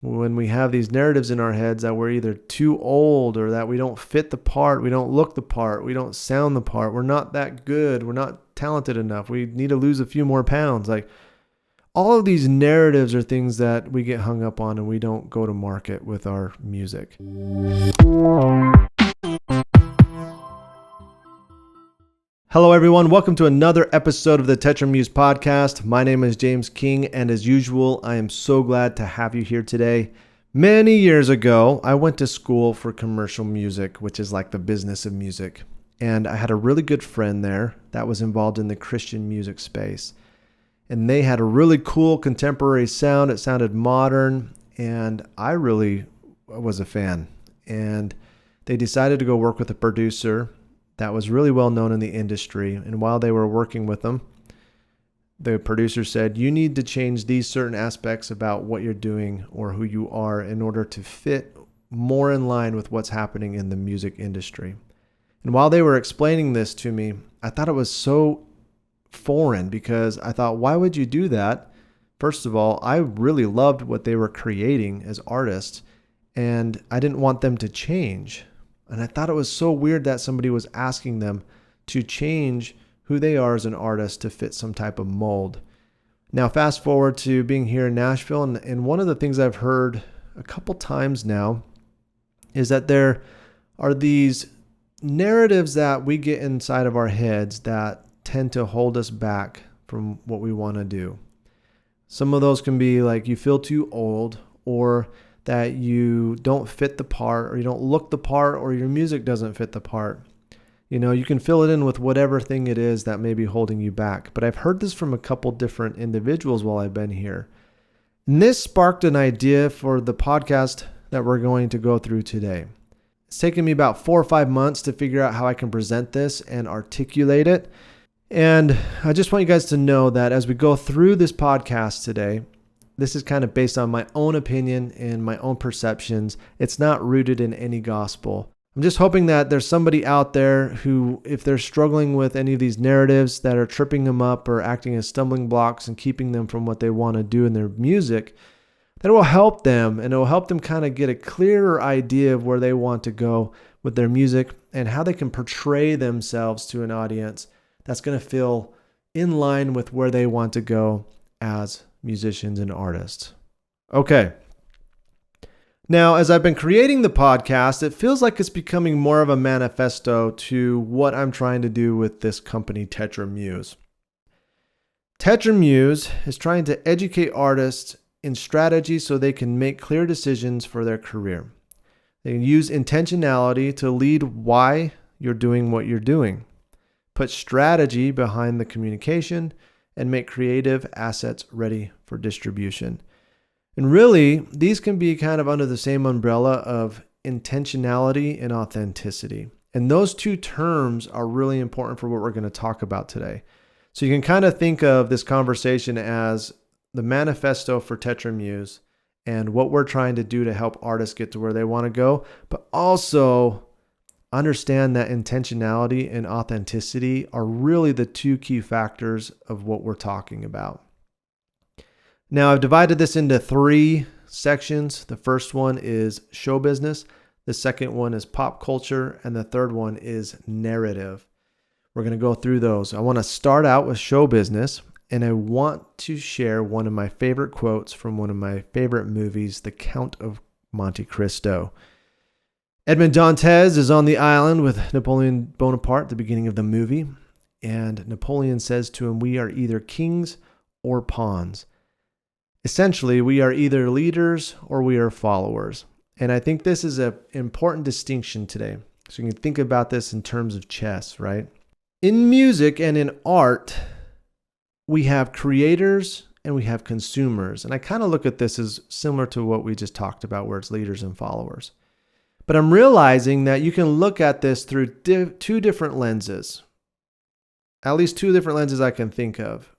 When we have these narratives in our heads that we're either too old or that we don't fit the part, we don't look the part, we don't sound the part, we're not that good, we're not talented enough, we need to lose a few more pounds. Like all of these narratives are things that we get hung up on and we don't go to market with our music. Hello, everyone. Welcome to another episode of the Tetrimuse podcast. My name is James King, and as usual, I am so glad to have you here today. Many years ago, I went to school for commercial music, which is like the business of music. And I had a really good friend there that was involved in the Christian music space. And they had a really cool contemporary sound. It sounded modern, and I really was a fan. And they decided to go work with a producer that was really well known in the industry. And while they were working with them, the producer said, you need to change these certain aspects about what you're doing or who you are in order to fit more in line with what's happening in the music industry. And while they were explaining this to me, I thought it was so foreign because I thought, why would you do that? First of all, I really loved what they were creating as artists, and I didn't want them to change. And I thought it was so weird that somebody was asking them to change who they are as an artist to fit some type of mold. Now, fast forward to being here in Nashville, and one of the things I've heard a couple times now is that there are these narratives that we get inside of our heads that tend to hold us back from what we want to do. Some of those can be like you feel too old, or that you don't fit the part, or you don't look the part, or your music doesn't fit the part. You know, you can fill it in with whatever thing it is that may be holding you back. But I've heard this from a couple different individuals while I've been here. And this sparked an idea for the podcast that we're going to go through today. It's taken me about 4 or 5 months to figure out how I can present this and articulate it. And I just want you guys to know that as we go through this podcast today, this is kind of based on my own opinion and my own perceptions. It's not rooted in any gospel. I'm just hoping that there's somebody out there who, if they're struggling with any of these narratives that are tripping them up or acting as stumbling blocks and keeping them from what they want to do in their music, that it will help them, and it will help them kind of get a clearer idea of where they want to go with their music and how they can portray themselves to an audience that's going to feel in line with where they want to go as musicians and artists. Okay. Now, as I've been creating the podcast, it feels like it's becoming more of a manifesto to what I'm trying to do with this company, Tetrimuse. Tetrimuse is trying to educate artists in strategy so they can make clear decisions for their career. They can use intentionality to lead why you're doing what you're doing, put strategy behind the communication, and make creative assets ready for distribution. And really, these can be kind of under the same umbrella of intentionality and authenticity. And those two terms are really important for what we're going to talk about today. So you can kind of think of this conversation as the manifesto for Tetrimuse and what we're trying to do to help artists get to where they want to go, but also understand that intentionality and authenticity are really the two key factors of what we're talking about. Now, I've divided this into 3 sections. The first one is show business. The second one is pop culture. And the third one is narrative. We're going to go through those. I want to start out with show business. And I want to share one of my favorite quotes from one of my favorite movies, The Count of Monte Cristo. Edmond Dantes is on the island with Napoleon Bonaparte at the beginning of the movie, and Napoleon says to him, we are either kings or pawns. Essentially, we are either leaders or we are followers. And I think this is an important distinction today. So you can think about this in terms of chess, right? In music and in art, we have creators and we have consumers. And I kind of look at this as similar to what we just talked about, where it's leaders and followers. But I'm realizing that you can look at this through 2 different lenses, at least 2 different lenses I can think of.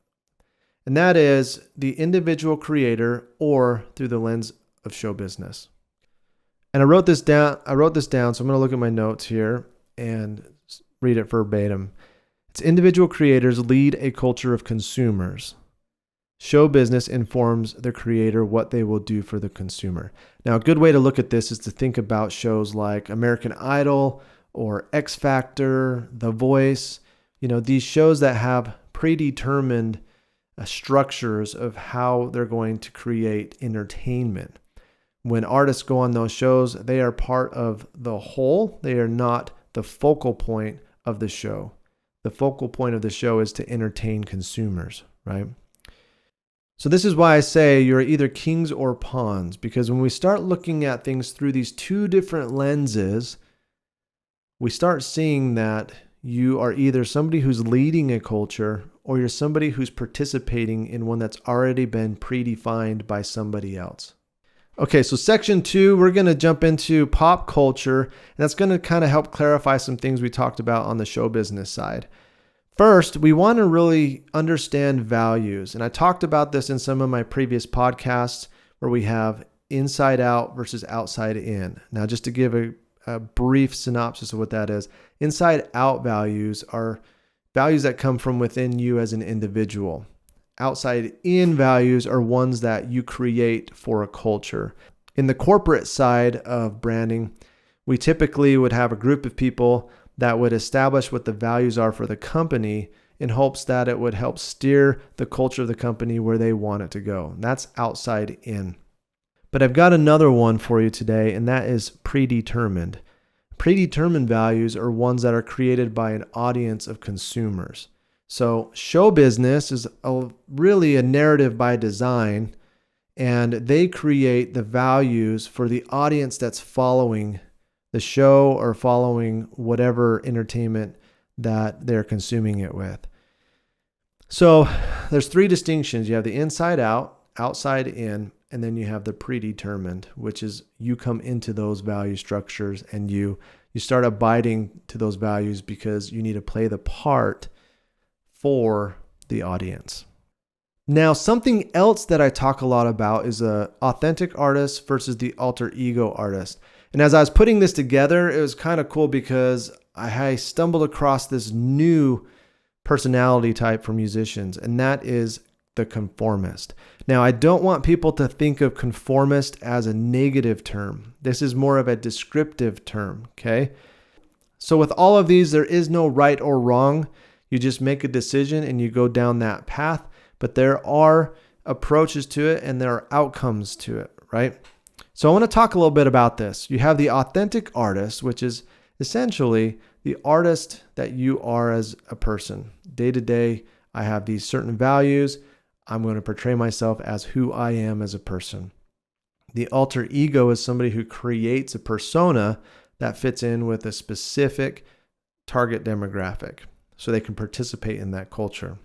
And that is the individual creator or through the lens of show business. And I wrote this down, so I'm going to look at my notes here and read it verbatim. It's individual creators lead a culture of consumers. Show business informs the creator what they will do for the consumer. Now, a good way to look at this is to think about shows like American Idol or X Factor, The Voice, these shows that have predetermined structures of how they're going to create entertainment. When artists go on those shows, they are part of the whole. They are not the focal point of the show. The focal point of the show is to entertain consumers, right? So this is why I say you're either kings or pawns, because when we start looking at things through these two different lenses, we start seeing that you are either somebody who's leading a culture or you're somebody who's participating in one that's already been predefined by somebody else. Okay, so section 2, we're going to jump into pop culture, and that's going to kind of help clarify some things we talked about on the show business side. First, we want to really understand values, and I talked about this in some of my previous podcasts where we have inside out versus outside in. Now, just to give a brief synopsis of what that is, inside out values are values that come from within you as an individual. Outside in values are ones that you create for a culture. In the corporate side of branding, we typically would have a group of people that would establish what the values are for the company in hopes that it would help steer the culture of the company where they want it to go. That's outside in. But I've got another one for you today, and that is predetermined. Predetermined values are ones that are created by an audience of consumers. So show business is really a narrative by design, and they create the values for the audience that's following the show or following whatever entertainment that they're consuming it with. So there's 3 distinctions. You have the inside out, outside in, and then you have the predetermined, which is you come into those value structures and you start abiding to those values because you need to play the part for the audience. Now, something else that I talk a lot about is the authentic artist versus the alter ego artist. And as I was putting this together, it was kind of cool because I stumbled across this new personality type for musicians, and that is the conformist. Now, I don't want people to think of conformist as a negative term. This is more of a descriptive term, okay? So with all of these, there is no right or wrong. You just make a decision and you go down that path, but there are approaches to it and there are outcomes to it, right? So I want to talk a little bit about this. You have the authentic artist, which is essentially the artist that you are as a person. Day to day, I have these certain values. I'm going to portray myself as who I am as a person. The alter ego is somebody who creates a persona that fits in with a specific target demographic, so they can participate in that culture.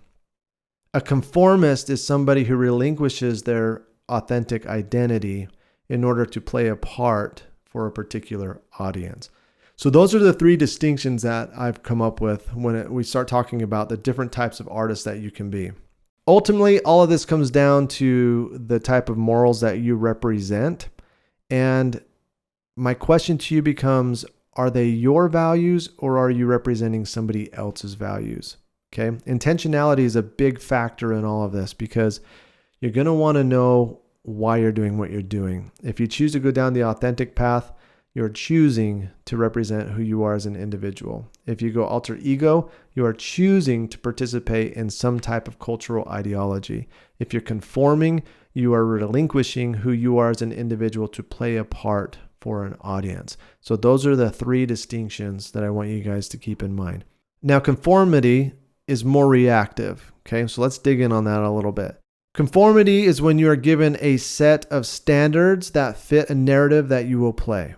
A conformist is somebody who relinquishes their authentic identity in order to play a part for a particular audience. So those are the 3 distinctions that I've come up with when we start talking about the different types of artists that you can be. Ultimately, all of this comes down to the type of morals that you represent. And my question to you becomes, are they your values or are you representing somebody else's values? Okay. Intentionality is a big factor in all of this because you're going to want to know why you're doing what you're doing. If you choose to go down the authentic path, you're choosing to represent who you are as an individual. If you go alter ego, you are choosing to participate in some type of cultural ideology. If you're conforming, you are relinquishing who you are as an individual to play a part for an audience. So those are the 3 distinctions that I want you guys to keep in mind. Now, conformity is more reactive. Okay, so let's dig in on that a little bit. Conformity is when you are given a set of standards that fit a narrative that you will play.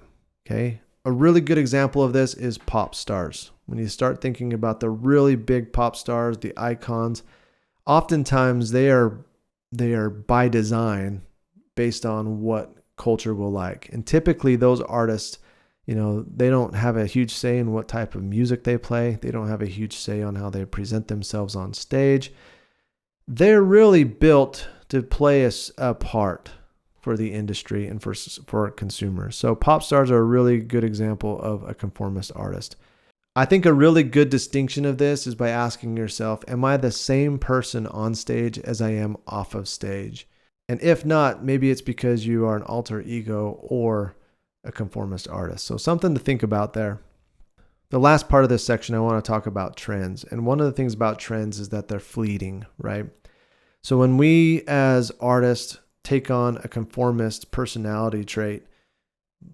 Okay, a really good example of this is pop stars. When you start thinking about the really big pop stars, the icons, oftentimes they are by design based on what culture will like. And typically those artists, they don't have a huge say in what type of music they play. They don't have a huge say on how they present themselves on stage. They're really built to play a part for the industry and for consumers. So pop stars are a really good example of a conformist artist. I think a really good distinction of this is by asking yourself, am I the same person on stage as I am off of stage? And if not, maybe it's because you are an alter ego or a conformist artist. So something to think about there. The last part of this section, I want to talk about trends. And one of the things about trends is that they're fleeting, right? So when we as artists take on a conformist personality trait,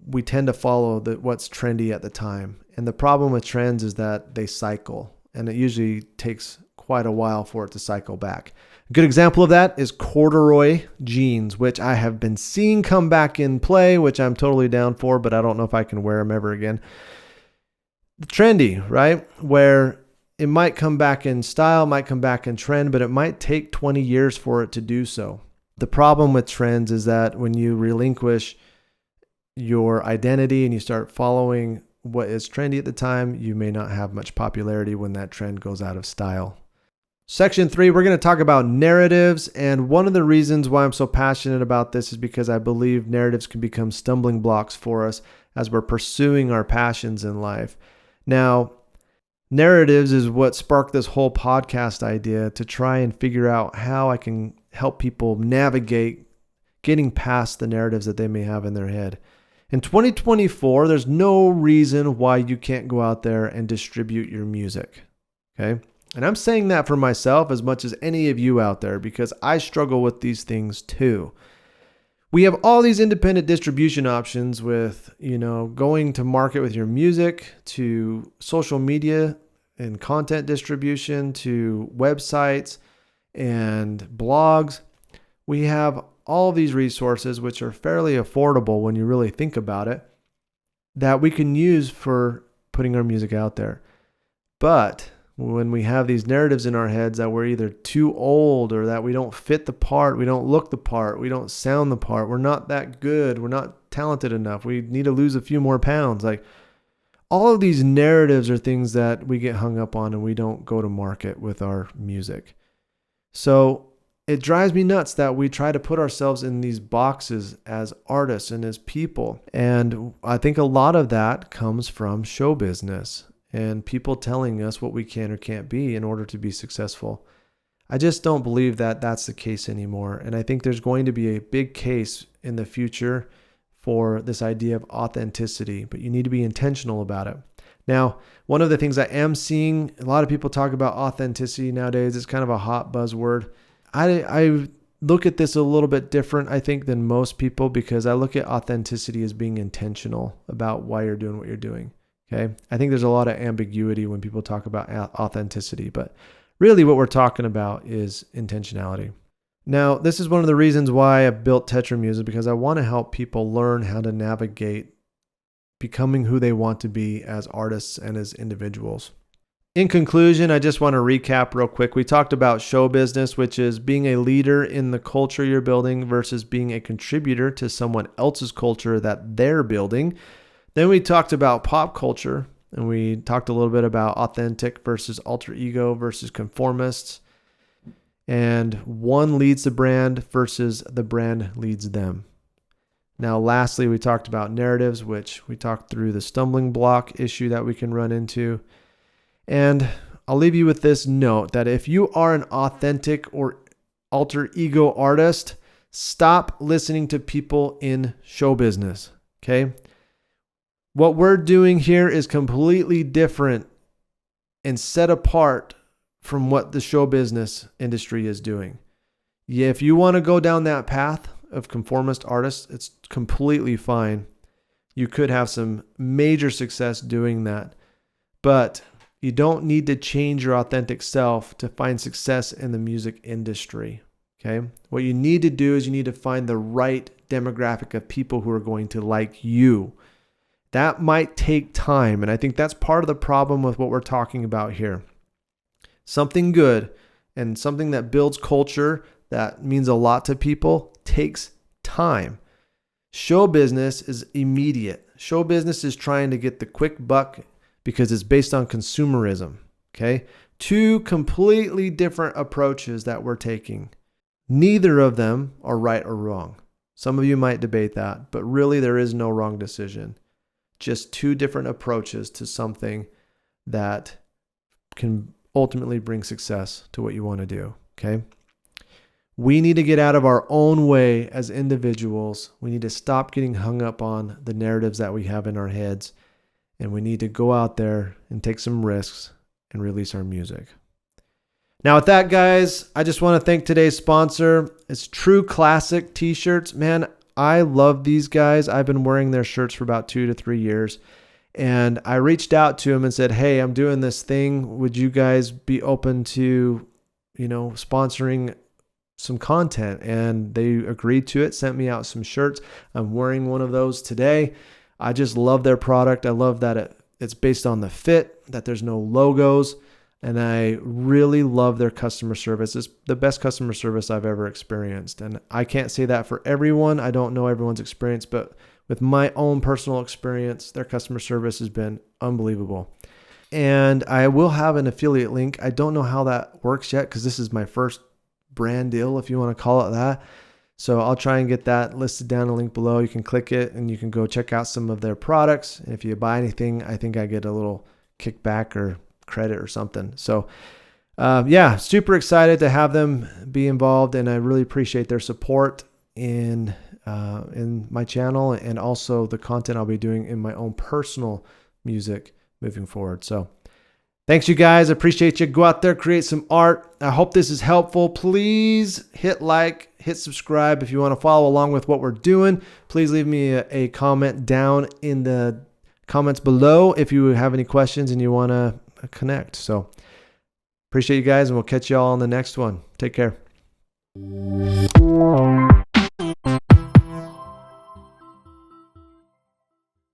we tend to follow what's trendy at the time. And the problem with trends is that they cycle, and it usually takes quite a while for it to cycle back. A good example of that is corduroy jeans, which I have been seeing come back in play, which I'm totally down for, but I don't know if I can wear them ever again. Trendy, right? Where it might come back in style, might come back in trend, but it might take 20 years for it to do so. The problem with trends is that when you relinquish your identity and you start following what is trendy at the time, you may not have much popularity when that trend goes out of style. Section 3, we're going to talk about narratives. And one of the reasons why I'm so passionate about this is because I believe narratives can become stumbling blocks for us as we're pursuing our passions in life. Now, narratives is what sparked this whole podcast idea to try and figure out how I can help people navigate getting past the narratives that they may have in their head. In 2024, there's no reason why you can't go out there and distribute your music, okay? And I'm saying that for myself as much as any of you out there because I struggle with these things too. We have all these independent distribution options with, going to market with your music, to social media and content distribution, to websites and blogs. We have all these resources, which are fairly affordable when you really think about it, that we can use for putting our music out there. But when we have these narratives in our heads that we're either too old or that we don't fit the part, we don't look the part, we don't sound the part, we're not that good, we're not talented enough, we need to lose a few more pounds. Like all of these narratives are things that we get hung up on and we don't go to market with our music. So it drives me nuts that we try to put ourselves in these boxes as artists and as people. And I think a lot of that comes from show business and people telling us what we can or can't be in order to be successful. I just don't believe that that's the case anymore. And I think there's going to be a big case in the future for this idea of authenticity, but you need to be intentional about it. Now, one of the things I am seeing, a lot of people talk about authenticity nowadays. It's kind of a hot buzzword. I look at this a little bit different, I think, than most people because I look at authenticity as being intentional about why you're doing what you're doing. Okay. I think there's a lot of ambiguity when people talk about authenticity, but really what we're talking about is intentionality. Now, this is one of the reasons why I built Tetrimuse because I want to help people learn how to navigate becoming who they want to be as artists and as individuals. In conclusion, I just want to recap real quick. We talked about show business, which is being a leader in the culture you're building versus being a contributor to someone else's culture that they're building. Then we talked about pop culture, and we talked a little bit about authentic versus alter ego versus conformists. And one leads the brand versus the brand leads them. Now, lastly, we talked about narratives, which we talked through the stumbling block issue that we can run into. And I'll leave you with this note that if you are an authentic or alter ego artist, stop listening to people in show business, okay? What we're doing here is completely different and set apart from what the show business industry is doing. Yeah, if you want to go down that path of conformist artists, it's completely fine. You could have some major success doing that, but you don't need to change your authentic self to find success in the music industry. Okay. What you need to do is you need to find the right demographic of people who are going to like you. That might take time. And I think that's part of the problem with what we're talking about here. Something good and something that builds culture that means a lot to people takes time. Show business is immediate. Show business is trying to get the quick buck because it's based on consumerism. Okay. Two completely different approaches that we're taking. Neither of them are right or wrong. Some of you might debate that, but really there is no wrong decision. Just two different approaches to something that can ultimately bring success to what you want to do. Okay. We need to get out of our own way as individuals. We need to stop getting hung up on the narratives that we have in our heads. And we need to go out there and take some risks and release our music. Now, with that, guys, I just want to thank today's sponsor. It's True Classic T-shirts. Man, I love these guys. I've been wearing their shirts for about 2 to 3 years. And I reached out to them and said, hey, I'm doing this thing. Would you guys be open to, sponsoring some content? And they agreed to it, sent me out some shirts. I'm wearing one of those today. I just love their product. I love that it's based on the fit, that there's no logos. And I really love their customer service. It's the best customer service I've ever experienced. And I can't say that for everyone. I don't know everyone's experience, but with my own personal experience, their customer service has been unbelievable. And I will have an affiliate link. I don't know how that works yet because this is my first brand deal, if you want to call it that. So I'll try and get that listed down in the link below. You can click it and you can go check out some of their products. And if you buy anything, I think I get a little kickback or credit or something. So super excited to have them be involved, and I really appreciate their support in my channel and also the content I'll be doing in my own personal music moving forward. So thanks, you guys. I appreciate you. Go out there, create some art. I hope this is helpful. Please hit like, hit subscribe. If you want to follow along with what we're doing, please leave me a comment down in the comments below if you have any questions and you want to connect. So appreciate you guys, and we'll catch you all on the next one. Take care.